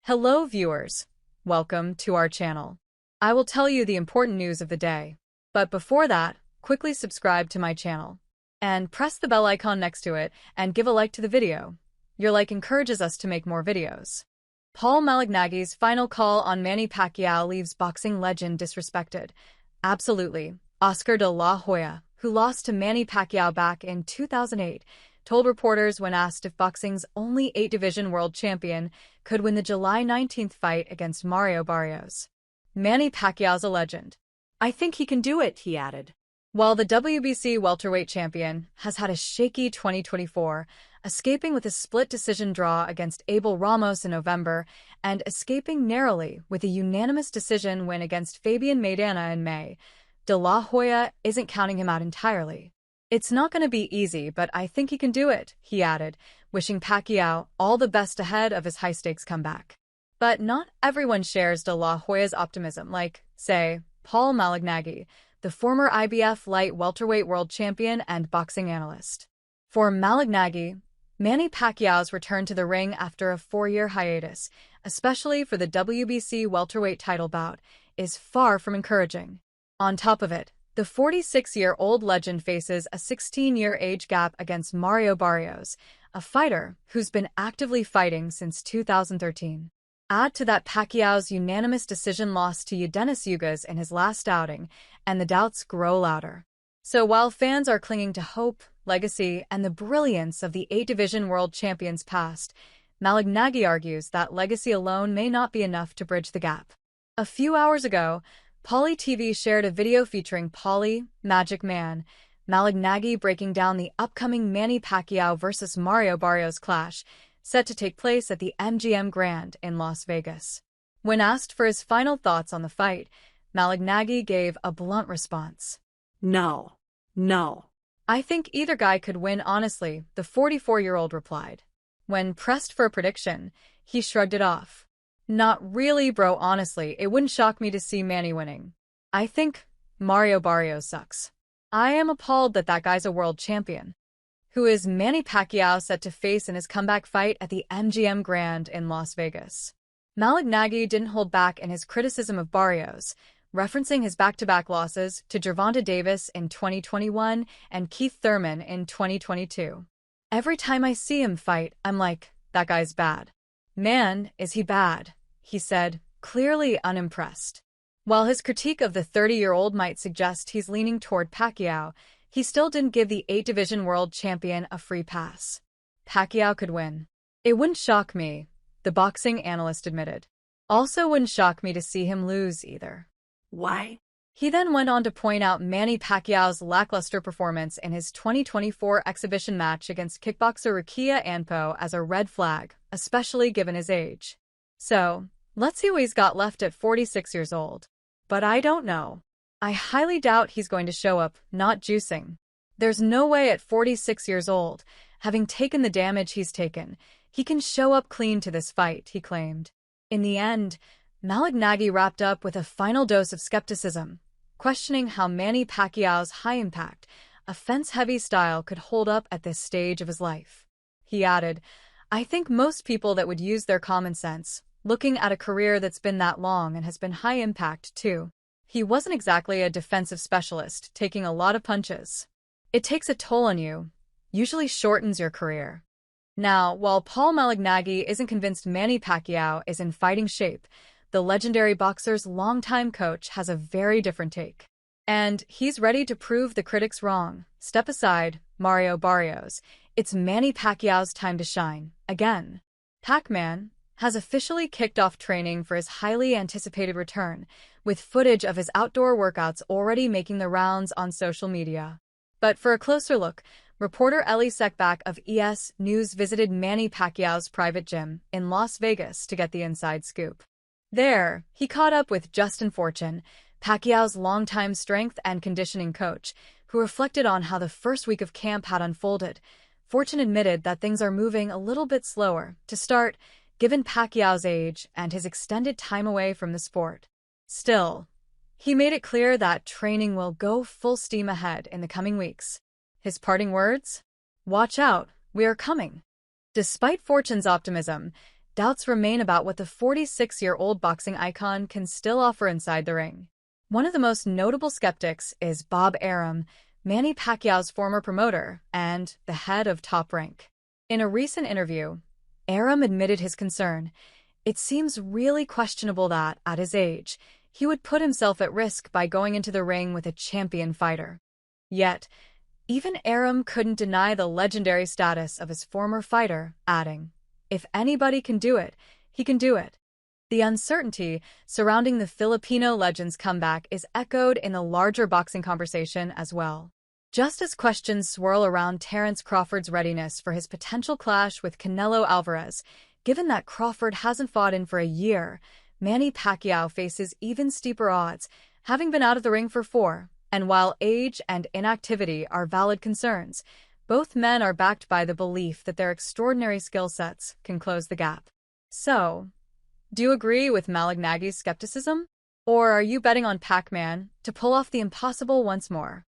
Hello viewers, welcome to our channel. I will tell you the important news of the day. But before that, quickly subscribe to my channel. And press the bell icon next to it and give a like to the video. Your like encourages us to make more videos. Paul Malignaggi's final call on Manny Pacquiao leaves boxing legend disrespected. Absolutely. Oscar de la Hoya, who lost to Manny Pacquiao back in 2008, told reporters when asked if boxing's only 8-division world champion could win the July 19th fight against Mario Barrios. Manny Pacquiao's a legend. I think he can do it, he added. While the WBC welterweight champion has had a shaky 2024, escaping with a split decision draw against Abel Ramos in November and escaping narrowly with a unanimous decision win against Fabian Maidana in May, de la Hoya isn't counting him out entirely. It's not going to be easy, but I think he can do it, he added, wishing Pacquiao all the best ahead of his high-stakes comeback. But not everyone shares de la Hoya's optimism, like, say, Paul Malignaggi, the former IBF light welterweight world champion and boxing analyst. For Malignaggi, Manny Pacquiao's return to the ring after a 4-year hiatus, especially for the WBC welterweight title bout, is far from encouraging. On top of it, the 46-year-old legend faces a 16-year age gap against Mario Barrios, a fighter who's been actively fighting since 2013. Add to that Pacquiao's unanimous decision loss to Eudenis Ugas in his last outing, and the doubts grow louder. So while fans are clinging to hope, legacy, and the brilliance of the 8-division world champion's past, Malignaggi argues that legacy alone may not be enough to bridge the gap. A few hours ago, Pauly TV shared a video featuring Pauly, Magic Man, Malignaggi breaking down the upcoming Manny Pacquiao vs. Mario Barrios clash, set to take place at the MGM Grand in Las Vegas. When asked for his final thoughts on the fight, Malignaggi gave a blunt response. No. I think either guy could win honestly, the 44-year-old replied. When pressed for a prediction, he shrugged it off. Not really, bro, honestly, it wouldn't shock me to see Manny winning. I think Mario Barrios sucks. I am appalled that guy's a world champion. Who is Manny Pacquiao set to face in his comeback fight at the MGM Grand in Las Vegas? Malignaggi didn't hold back in his criticism of Barrios, referencing his back-to-back losses to Gervonta Davis in 2021 and Keith Thurman in 2022. Every time I see him fight, I'm like, that guy's bad. Man, is he bad, he said, clearly unimpressed. While his critique of the 30-year-old might suggest he's leaning toward Pacquiao, he still didn't give the 8-division world champion a free pass. Pacquiao could win. It wouldn't shock me, the boxing analyst admitted. Also wouldn't shock me to see him lose either. Why? He then went on to point out Manny Pacquiao's lackluster performance in his 2024 exhibition match against kickboxer Rukia Anpo as a red flag, especially given his age. So, let's see what he's got left at 46 years old. But I don't know. I highly doubt he's going to show up, not juicing. There's no way at 46 years old, having taken the damage he's taken, he can show up clean to this fight, he claimed. In the end, Malignaggi wrapped up with a final dose of skepticism, questioning how Manny Pacquiao's high-impact, offense-heavy style could hold up at this stage of his life. He added, I think most people that would use their common sense, looking at a career that's been that long and has been high-impact too. He wasn't exactly a defensive specialist, taking a lot of punches. It takes a toll on you, usually shortens your career. Now, while Paul Malignaggi isn't convinced Manny Pacquiao is in fighting shape, the legendary boxer's longtime coach has a very different take. And he's ready to prove the critics wrong. Step aside, Mario Barrios. It's Manny Pacquiao's time to shine, again. Pac-Man has officially kicked off training for his highly anticipated return, with footage of his outdoor workouts already making the rounds on social media. But for a closer look, reporter Ellie Seckbach of ES News visited Manny Pacquiao's private gym in Las Vegas to get the inside scoop. There, he caught up with Justin Fortune, Pacquiao's longtime strength and conditioning coach, who reflected on how the first week of camp had unfolded. Fortune admitted that things are moving a little bit slower to start, given Pacquiao's age and his extended time away from the sport. Still, he made it clear that training will go full steam ahead in the coming weeks. His parting words? Watch out, we are coming. Despite Fortune's optimism, doubts remain about what the 46-year-old boxing icon can still offer inside the ring. One of the most notable skeptics is Bob Arum, Manny Pacquiao's former promoter and the head of Top Rank. In a recent interview, Arum admitted his concern. It seems really questionable that, at his age, he would put himself at risk by going into the ring with a champion fighter. Yet, even Arum couldn't deny the legendary status of his former fighter, adding, "If anybody can do it, he can do it." The uncertainty surrounding the Filipino legend's comeback is echoed in the larger boxing conversation as well. Just as questions swirl around Terence Crawford's readiness for his potential clash with Canelo Alvarez, given that Crawford hasn't fought in for a year, Manny Pacquiao faces even steeper odds, having been out of the ring for 4. And while age and inactivity are valid concerns, both men are backed by the belief that their extraordinary skill sets can close the gap. So, do you agree with Malignaggi's skepticism? Or are you betting on Pac-Man to pull off the impossible once more?